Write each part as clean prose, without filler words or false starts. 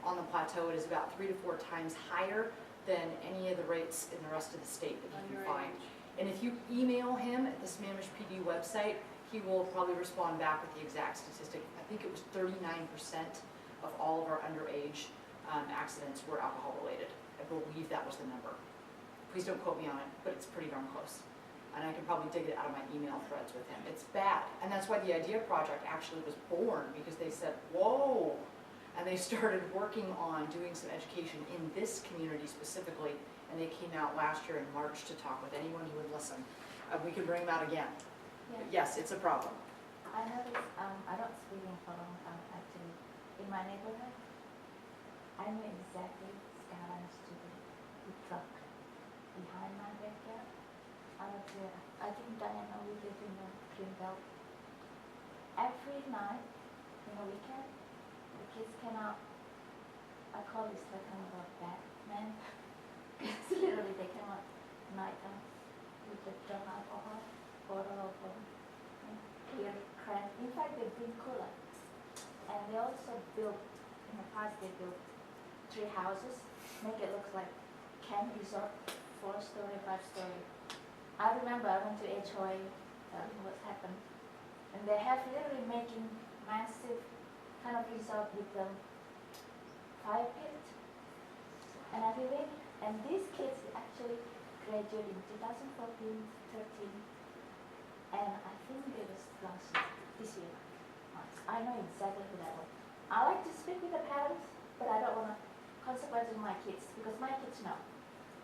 on the plateau. It is about 3 to 4 times higher than any of the rates in the rest of the state that you can find. And if you email him at the Sammamish PD website, he will probably respond back with the exact statistic. I think it was 39% of all of our underage accidents were alcohol related. I believe that was the number. Please don't quote me on it, but it's pretty darn close. And I can probably dig it out of my email threads with him. It's bad. And that's why the IDEA project actually was born, because they said, whoa. And they started working on doing some education in this community specifically. And they came out last year in March to talk with anyone who would listen. We can bring them out again. Yeah. Yes, it's a problem. I noticed, I don't speaking for a long time actually. In my neighborhood, I knew exactly Skyline student who truck behind my backyard. I think Diana, we live in the Greenbelt. Every night, in a weekend, the kids came out. I call this like kind of a Batman. Because literally they came out night time with the drum alcohol, bottle of beer, cran. In fact, they bring cooler. And they also built, in the past they built 3 houses, make it look like camp resort, 4-story, 5-story. I remember I went to HOA, what happened. And they have literally making massive kind of resort with the fire pit and everything. And these kids actually graduated in 2014, 13, and I think they was last year, this year. I know exactly who that was. I like to speak with the parents, but I don't want to consequence with my kids, because my kids know.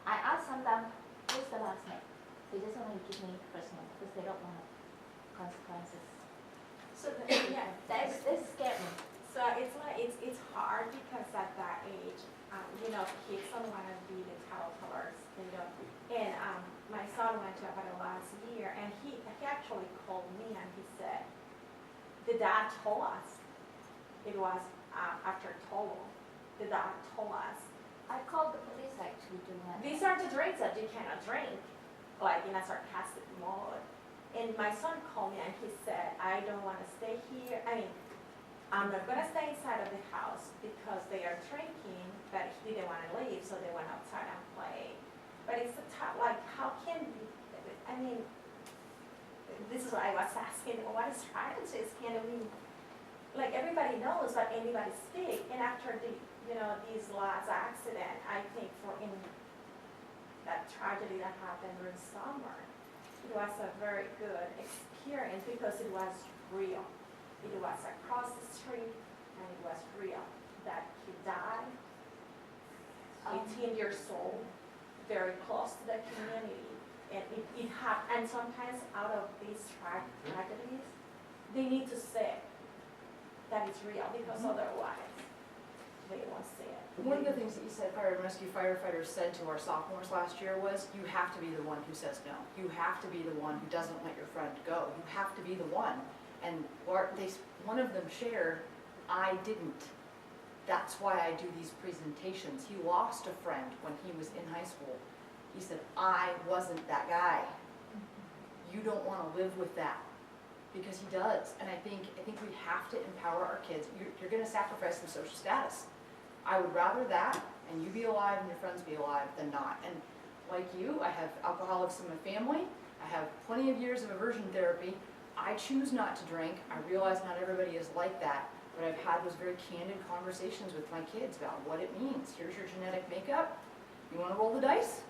I ask sometimes, who's the last name? They just only give me first name, because they don't want consequences. So yeah, That scared me. so it's like it's hard because at that age, kids don't want to be the tattletellers. They don't. And my son went to about last year, and he actually called me and he said, the dad told us. It was after Tolo. The dad told us, I called the police actually doing that. these are the drinks that you cannot drink, like in a sarcastic mode. And my son called me and he said, I don't want to stay here. I mean, I'm not going to stay inside of the house because they are drinking, but he didn't want to leave, so they went outside and play. But it's a tough, like, how can you, I mean, this is what I was asking, what is strategies can we, like everybody knows, but anybody speak. And after these last accident, I think in that tragedy that happened during summer, it was a very good experience because it was real. It was across the street and it was real. That he died, 18 years old, very close to the community. And it happened, and sometimes out of these tragedies, they need to say that it's real because otherwise they won't see it. One of the things that you said, fire and rescue firefighters said to our sophomores last year was, you have to be the one who says no. You have to be the one who doesn't let your friend go. You have to be the one. And one of them shared, I didn't. That's why I do these presentations. He lost a friend when he was in high school. He said, I wasn't that guy. You don't want to live with that. Because he does. And I think we have to empower our kids. You're going to sacrifice some social status. I would rather that, and you be alive and your friends be alive, than not. And like you, I have alcoholics in my family. I have plenty of years of aversion therapy. I choose not to drink. I realize not everybody is like that. But I've had those very candid conversations with my kids about what it means. Here's your genetic makeup. You want to roll the dice?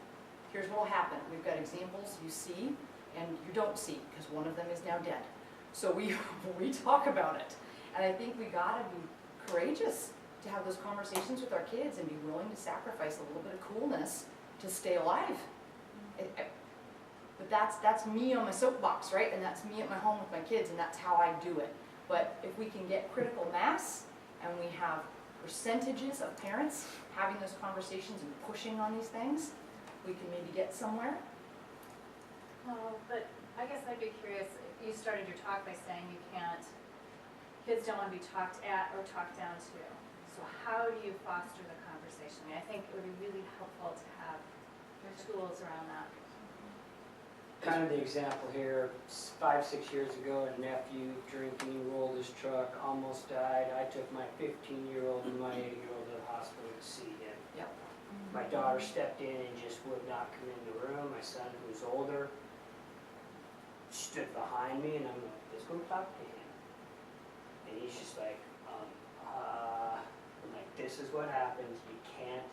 Here's what will happen. We've got examples you see and you don't see, because one of them is now dead. So we talk about it. And I think we gotta be courageous to have those conversations with our kids and be willing to sacrifice a little bit of coolness to stay alive. But that's me on my soapbox, right? And that's me at my home with my kids, and that's how I do it. But if we can get critical mass and we have percentages of parents having those conversations and pushing on these things, we can maybe get somewhere. But I guess I'd be curious, you started your talk by saying kids don't want to be talked at or talked down to. So how do you foster the conversation? I mean, I think it would be really helpful to have tools around that. Kind of the example here, 5-6 years ago, a nephew drinking, rolled his truck, almost died. I took my 15-year-old and my 8-year-old to the hospital. My daughter stepped in and just would not come in the room. My son, who was older, stood behind me, and I'm like, let's go talk to him. And he's just like, I'm like, this is what happens, you can't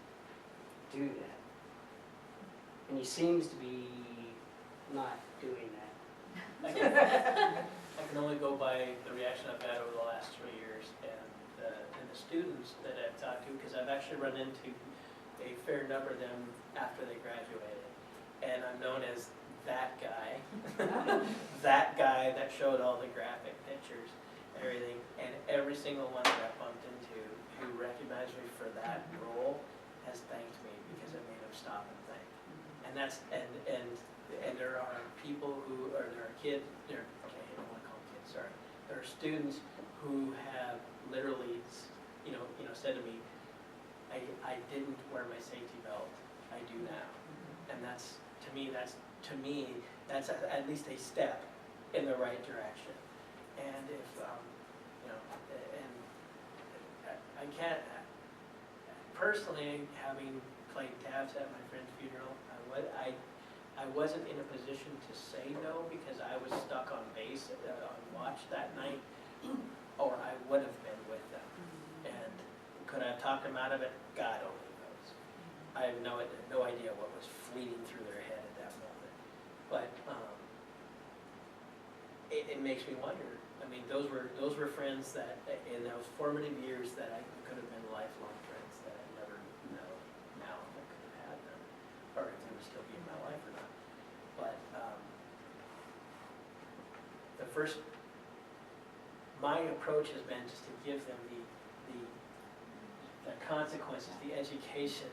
do that. And he seems to be not doing that. I can only go by the reaction I've had over the last 3 years and the students that I've talked to, because I've actually run into a fair number of them after they graduated. And I'm known as that guy, that guy that showed all the graphic pictures, everything. And every single one that I bumped into who recognized me for that role has thanked me because I made them stop and think. And that's, and there are people who, or there are kids, okay, I don't want to call them kids, sorry. There are students who have literally, said to me, I didn't wear my safety belt, I do now. And that's, to me, that's at least a step in the right direction. And if, and I can't, personally, having played tabs at my friend's funeral, I wasn't in a position to say no because I was stuck on base, on watch that night, or I would have been with them. And could I have talked them out of it? God only knows. I have no idea what was fleeting through their head at that moment. But it makes me wonder. I mean, those were friends that in those formative years that I could have been lifelong friends that I never know now if I could have had them, or if they would still be in my life or not. But my approach has been just to give them the consequences, the education,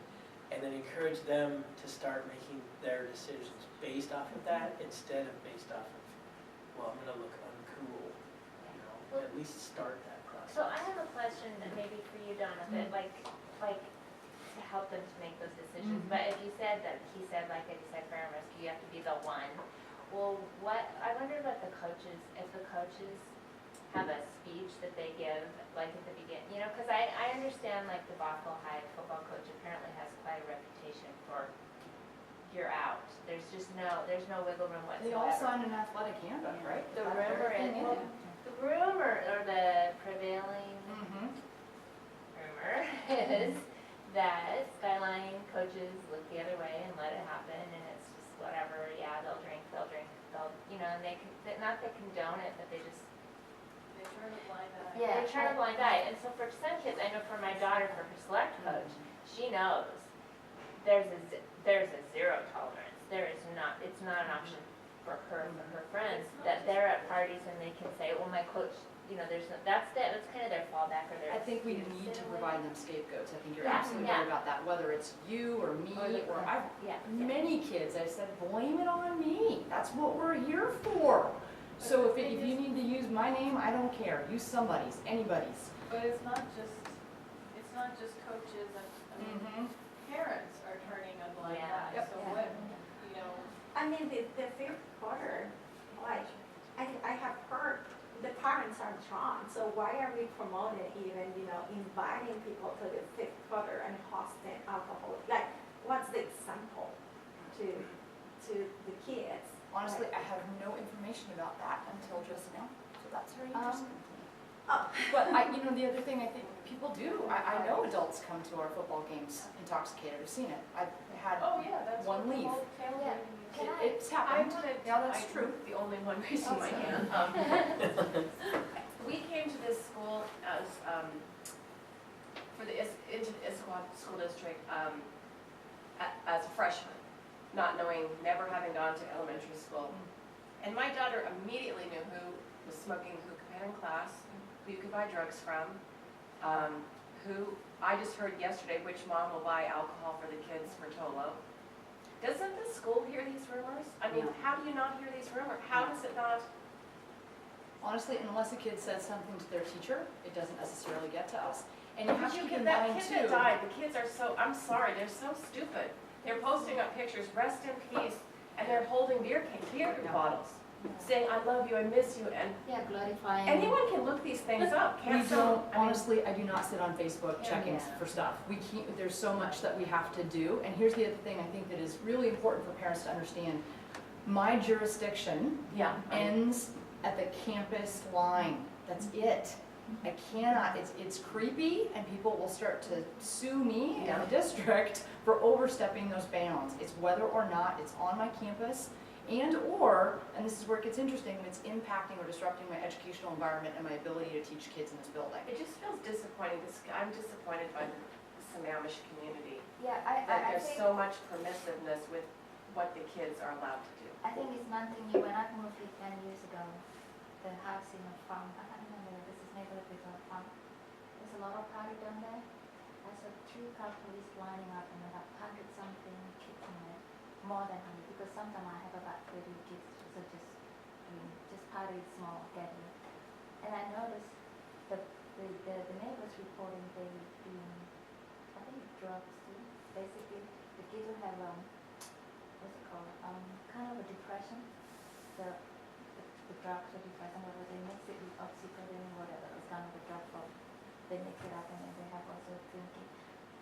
and then encourage them to start making their decisions based off of that instead of based off of, well, I'm gonna look uncool, at least start that process. So I have a question that maybe for you, Jonathan, like to help them to make those decisions. But if you said that, he said, like you said, fire and rescue, you have to be the one. Well, I wonder what if the coaches have a speech that they give, like at the beginning, because I understand like the Bothell High football coach apparently has quite a reputation for you're out. There's no wiggle room whatsoever. They all signed an athletic handbook, right? The That's rumor is, everything in well, it. the rumor or the prevailing rumor is that Skyline coaches look the other way and let it happen, and it's just whatever. Yeah, they'll drink, and they not they condone it, but they just. They turn a blind eye. Yeah, they turn a blind eye. And so for some kids, I know for my daughter, for her select coach, she knows there's a zero tolerance. It's not an option for her and for her friends that they're at parties and they can say, well, my coach, that's kind of their fallback or their. I think we excuse need to in a way. provide them scapegoats. I think you're Yeah, absolutely yeah. right about that, whether it's you or me or I've Yeah. many kids, I said, blame it on me. That's what we're here for. So if you need to use my name, I don't care. Use somebody's, anybody's. But it's not just coaches, I mean, parents are turning a blind Yeah. eye. Yep. So Yeah. what, I mean, the fifth quarter, like, I have heard the parents are drawn, so why are we promoting even, inviting people to the fifth quarter and hosting alcohol? Like, what's the example to the kids? Honestly, I have no information about that until just now, so that's very interesting. Oh. But the other thing I think people do, I know adults come to our football games intoxicated, I've seen it. I've had, oh yeah, that's One what the leave. whole tailgating Yeah. is. Can it's I happened. wanted, Yeah, that's I'm true. the only one raising my hand. We came to this school as, for the, into the Issaquah School District, as a freshman, not knowing, never having gone to elementary school. And my daughter immediately knew who was smoking hookah in class, who you could buy drugs from, I just heard yesterday which mom will buy alcohol for the kids for Tolo. Doesn't the school hear these rumors? I mean, No. how do you not hear these rumors? How does it not? Honestly, unless a kid says something to their teacher, it doesn't necessarily get to us. And you But have to you keep get in that mind kid too. that died, the kids are so, I'm sorry, they're so stupid. They're posting up pictures, rest in peace, and they're holding beer Yeah. bottles. saying, I love you, I miss you, and Yeah, glorifying. anyone can look these things up, We can't don't, some? I mean, honestly, I do not sit on Facebook checking Yeah. for stuff. We can't, there's so much that we have to do. And here's the other thing I think that is really important for parents to understand. My jurisdiction Yeah. ends at the campus line. That's it. I cannot, it's creepy and people will start to sue me and the district for overstepping those bounds. It's whether or not it's on my campus and this is where it gets interesting, when it's impacting or disrupting my educational environment and my ability to teach kids in this building. It just feels disappointing, because I'm disappointed by the Sammamish community, Yeah, that I there's think, so much permissiveness with what the kids are allowed to do. I think it's nothing new. When I moved here 10 years ago, the house in the farm, I can't remember, this is neighborhood before farm. There's a lot of party down there. I saw 2 car police lining up and about 100 something kids in there, more than 100, because sometimes I have about 30 kids, so just party small gathering. And I noticed the neighbors reporting they being, I think drugs too. Basically, the kids will have what's it called? Kind of a depression. The drugs or depression, whatever they mix it with oxycodone, whatever. It's kind of a drug form. They mix it up and then they have also drinking.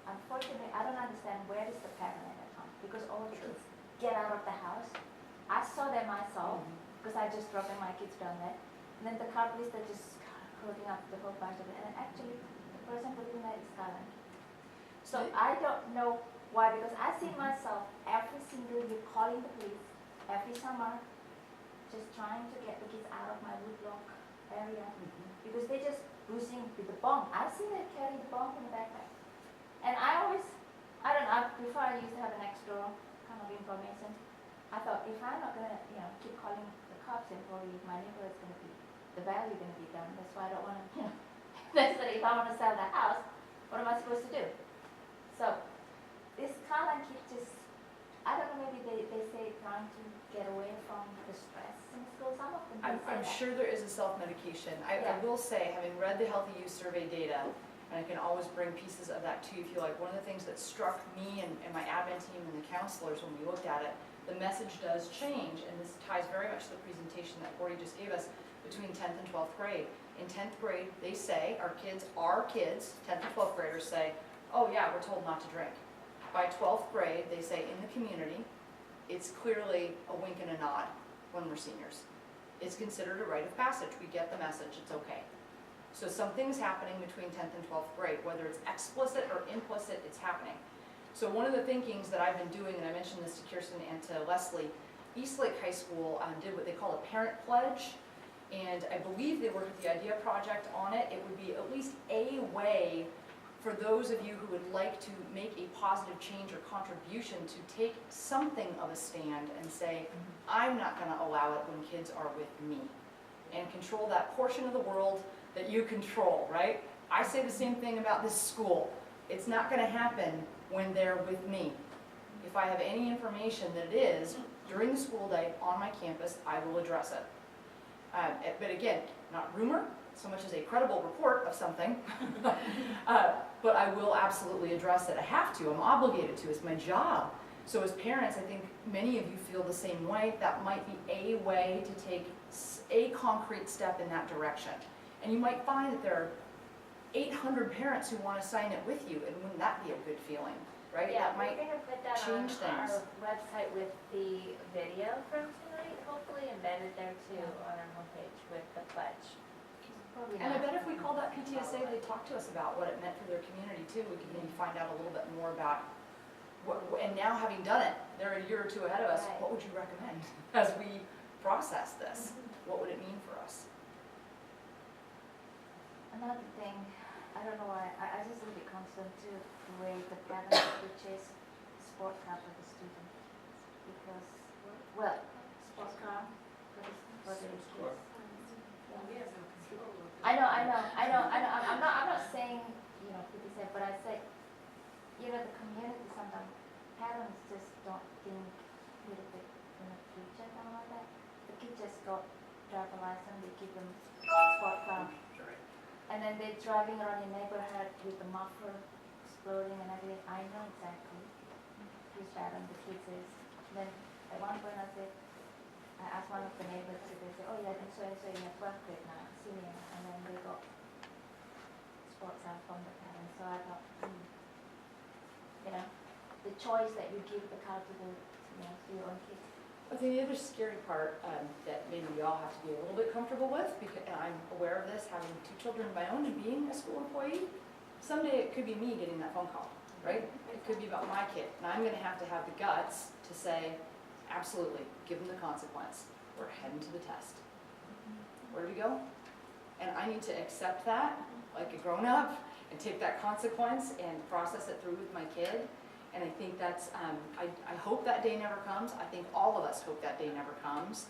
Unfortunately, I don't understand where is the parent at home, because all the kids get out of the house. I saw them myself because I just dropped my kids down there. And then the car police, they're just holding up the whole bunch of it. And actually, the person putting that is Karen. So I don't know why, because I see myself every single year calling the police every summer, just trying to get the kids out of my woodblock area, because they're just bruising with the bomb. I see them carry the bomb in the backpack. And I always, I don't know, before I used to have an extra kind of information, I thought if I'm not gonna, keep calling the cops and worry, my neighborhood's gonna be, the value gonna be done. That's why I don't wanna, that's that if I wanna sell the house, what am I supposed to do? So, this Carline kid just, I don't know, maybe they say trying to get away from the stress in school. Some of them do say I'm that. sure there is a self-medication. I Yeah. will say, having read the Healthy Youth Survey data, and I can always bring pieces of that to you if you like, one of the things that struck me and my admin team and the counselors when we looked at it, the message does change, and this ties very much to the presentation that Gordy just gave us, between 10th and 12th grade. In 10th grade, they say, our kids, 10th and 12th graders say, oh yeah, we're told not to drink. By 12th grade, they say in the community, it's clearly a wink and a nod when we're seniors. It's considered a rite of passage. We get the message, it's okay. So something's happening between 10th and 12th grade, whether it's explicit or implicit, it's happening. So one of the thinkings that I've been doing, and I mentioned this to Kirsten and to Leslie, Eastlake High School did what they call a parent pledge, and I believe they worked with the IDEA Project on it. It would be at least a way for those of you who would like to make a positive change or contribution to take something of a stand and say, I'm not going to allow it when kids are with me, and control that portion of the world that you control, right? I say the same thing about this school. It's not going to happen when they're with me. If I have any information that it is during the school day on my campus, I will address it. But again, not rumor so much as a credible report of something, but I will absolutely address it. I have to, I'm obligated to, it's my job. So as parents, I think many of you feel the same way. That might be a way to take a concrete step in that direction. And you might find that there are 800 parents who want to sign it with you, and wouldn't that be a good feeling, right? Yeah, That we're might gonna put that on change things. our website with the video from tonight, hopefully embedded there too on our homepage with the pledge. Probably And I not. bet if we called up PTSA, they'd talk to us about what it meant for their community too. We could maybe find out a little bit more about and now having done it, they're a year or two ahead of us, Right. what would you recommend as we process this? What would it mean for us? Another thing, I don't know why, I just a little bit concerned too, the way the parents purchase sport car for the student. Because, well, sports car for the kids. I know, I'm not saying, people say, but I say, the community sometimes, parents just don't think a little bit in the future and all that. The kids just got driver license, they give them sport car. And then they're driving around your neighborhood with the muffler exploding and everything. I know exactly whose parent the kids is. And then at one point I said, I asked one of the neighbors, they say, oh yeah, so and so in a 12th grade now, senior, and then they got sports out from the parents. So I thought, you know, the choice that you give the car to the, to your own kids. I think the other scary part that maybe we all have to be a little bit comfortable with, because and I'm aware of this, having 2 children of my own and being a school employee, someday it could be me getting that phone call, right? It could be about my kid, and I'm gonna have to have the guts to say, absolutely, give them the consequence. We're heading to the test. Where do we go? And I need to accept that, like a grown-up, and take that consequence and process it through with my kid. And I think that's, I hope that day never comes. I think all of us hope that day never comes.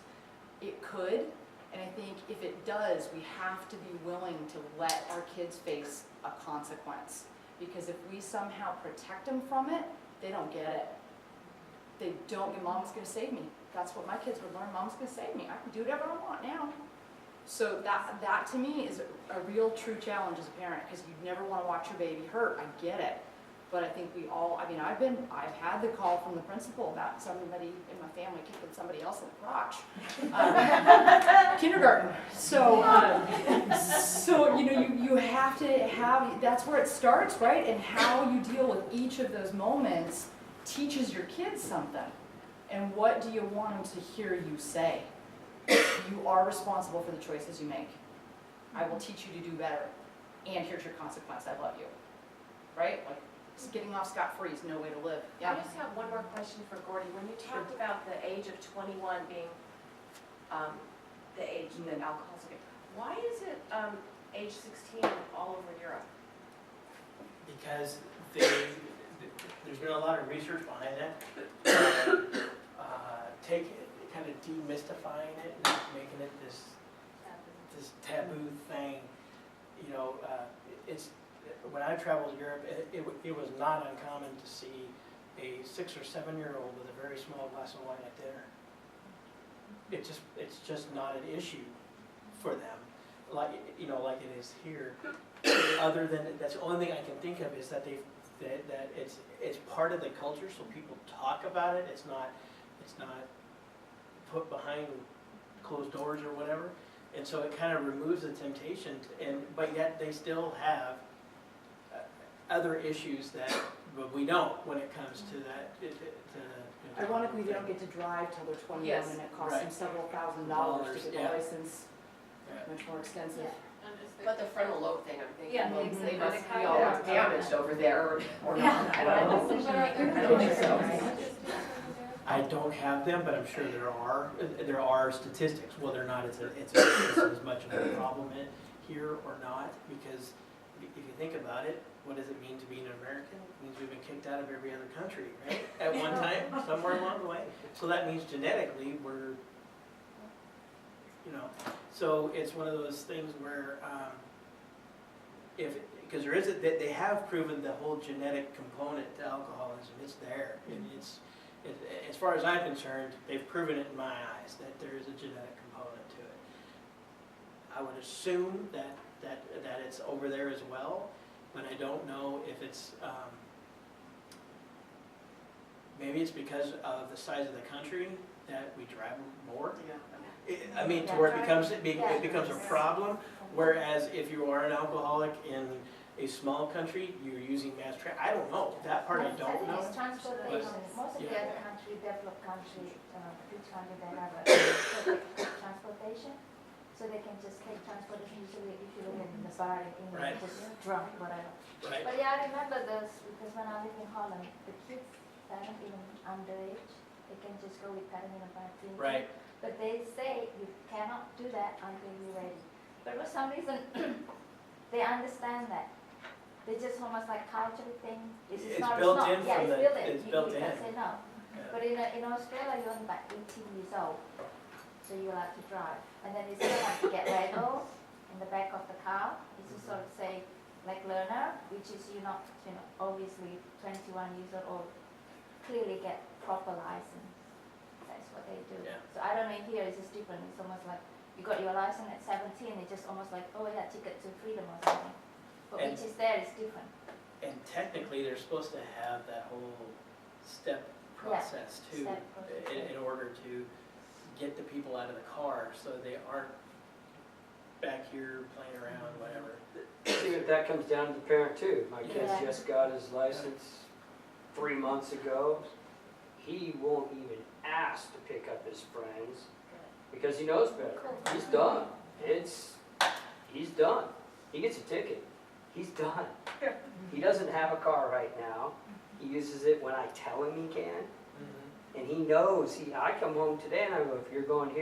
It could, and I think if it does, we have to be willing to let our kids face a consequence. Because if we somehow protect them from it, they don't get it. They don't, mom's gonna save me. That's what my kids would learn, mom's gonna save me. I can do whatever I want now. So that to me is a real true challenge as a parent, because you never wanna watch your baby hurt, I get it. But I think we all, I mean, I've had the call from the principal about somebody in my family kicking somebody else in the crotch. Kindergarten. So, so you know, you have to have, that's where it starts, right? And how you deal with each of those moments teaches your kids something. And what do you want them to hear you say? You are responsible for the choices you make. I will teach you to do better. And here's your consequence, I love you. Right? Like, just getting off scot-free is no way to live. I Yeah. just have one more question for Gordy. When you talked about the age of 21 being the age that alcohol's okay, why is it age 16 all over Europe? Because there's been a lot of research behind that. Take it, kind of demystifying it and making it this taboo thing. You know, when I traveled Europe, it was not uncommon to see a 6 or 7-year-old with a very small glass of wine at dinner. It's just not an issue for them, like it is here. Other than that's the only thing I can think of is that that it's part of the culture, so people talk about it. It's not put behind closed doors or whatever, and so it kind of removes the temptation. But yet they still have other issues that we don't when it comes to that. Ironically, they don't get to drive till they're 21, Yes. and it costs them Right. several $1,000s to get Yeah. a license. Much more expensive. But the frontal lobe thing, I'm thinking, Yeah, well, exactly. they must be all damaged over there or not. I don't know. Decision I don't think so. I don't have them, but I'm sure there are statistics, whether or not it's as much of a problem here or not, because if you think about it, what does it mean to be an American? It means we've been kicked out of every other country, right? At one time, somewhere along the way. So that means genetically we're, so it's one of those things where because they have proven the whole genetic component to alcoholism, it's there. And as far as I'm concerned, they've proven it in my eyes that there is a genetic component to it. I would assume that it's over there as well, but I don't know if it's, maybe it's because of the size of the country that we drive more. I mean, to where it becomes a problem, whereas if you are an alcoholic in a small country, you're using mass transit. I don't know, that part I don't know. It's transportation. Most of the Yeah. other country, developed country, each country, they have a public transportation. So they can just take transportation, usually if you look at the bar in Right. England, just drunk, whatever. Right. But yeah, I remember this, because when I lived in Holland, the kids that aren't even underage, they can just go with parents in a bar drinking. Right. But they say you cannot do that until you're ready. But for some reason, they understand that. They just almost like cultural thing. It's built in Yeah, from it's the- built in. it's You built can in. say no. But in Australia, you're only about 18 years old, so you're allowed to drive. And then they still have to get labels in the back of the car. It's just sort of say, like learner, which is you're not, obviously 21 years old, clearly get proper license. That's what they do. Yeah. So I don't know, here it's just different. It's almost like you got your license at 17, it's just almost like, oh yeah, ticket to freedom or something. But And- which is there is different. And technically, they're supposed to have that whole step process too, step process. in order to get the people out of the car so they aren't back here playing around, whatever. See, that comes down to the parent too. My kid Yeah. just got his license 3 months ago. He won't even ask to pick up his friends because he knows better. He's done. He's done. He gets a ticket. He's done. He doesn't have a car right now. He uses it when I tell him he can. And he knows, I come home today and I go, if you're going here,